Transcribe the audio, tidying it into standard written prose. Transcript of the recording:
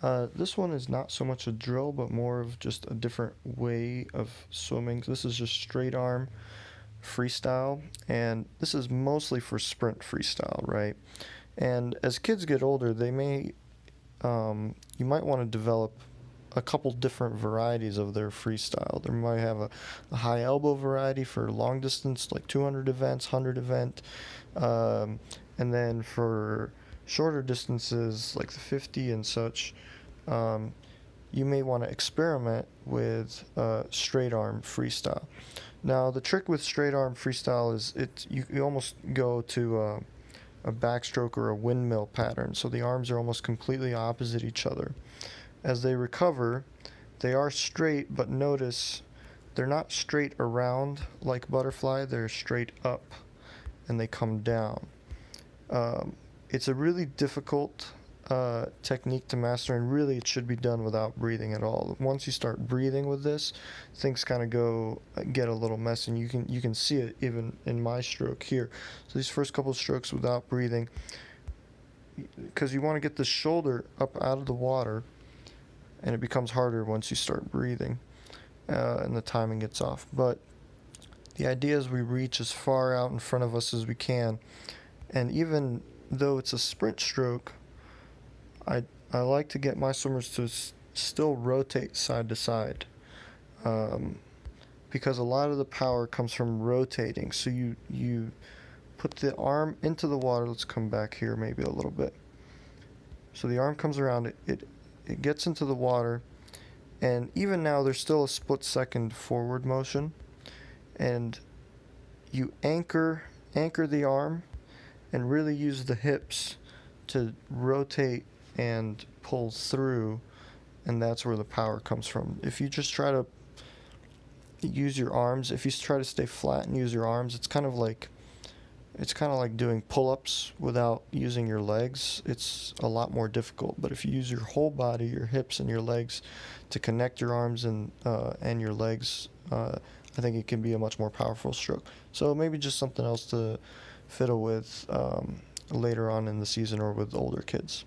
This one is not so much a drill, but more of just a different way of swimming. This is just straight arm freestyle, and this is mostly for sprint freestyle, right? And as kids get older, you might want to develop a couple different varieties of their freestyle. They might have a high elbow variety for long distance, like 200 events, 100 event, and then for shorter distances, like the 50 and such, um, you may want to experiment with straight arm freestyle. Now, the trick with straight arm freestyle is you almost go to a backstroke or a windmill pattern, so the arms are almost completely opposite each other. As they recover, they are straight, but notice they're not straight around like butterfly, they're straight up and they come down. It's a really difficult technique to master, and really it should be done without breathing at all. Once you start breathing with this, things kind of get a little messy, and you can see it even in my stroke here. So these first couple strokes without breathing, because you want to get the shoulder up out of the water, and it becomes harder once you start breathing, and the timing gets off. But the idea is we reach as far out in front of us as we can, and even though it's a sprint stroke, I like to get my swimmers to still rotate side to side, because a lot of the power comes from rotating. So you put the arm into the water. Let's come back here maybe a little bit. So the arm comes around, it gets into the water, and even now there's still a split second forward motion, and you anchor the arm and really use the hips to rotate and pull through, and that's where the power comes from. If you just try to use your arms, if you try to stay flat and use your arms, it's kind of like doing pull-ups without using your legs. It's a lot more difficult. But if you use your whole body, your hips and your legs, to connect your arms and your legs, I think it can be a much more powerful stroke. So maybe just something else to fiddle with later on in the season or with older kids.